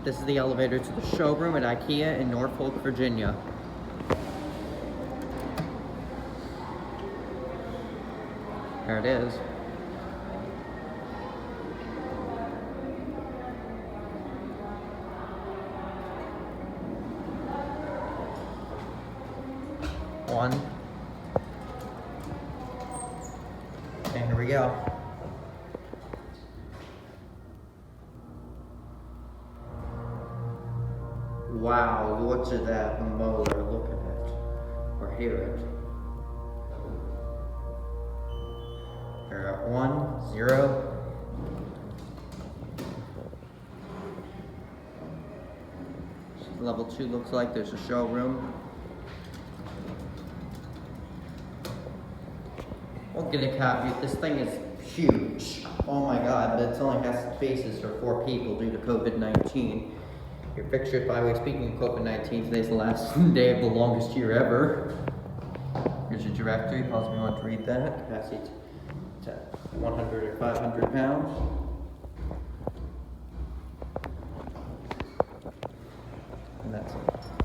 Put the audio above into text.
This is the elevator to the showroom at IKEA in Norfolk, Virginia. There it is. One. And here we go. Wow, look at that motor, look at it, or hear it. We're at 1, 0. Level 2 looks like there's a showroom. We'll get a copy. This thing is huge. Oh my god, but it only has spaces for 4 people due to COVID-19. Your fixtures, by the way, speaking of COVID-19, today's the last day of the longest year ever. Here's your directory, possibly want to read that. Capacity to 100 or 500 pounds. And that's it.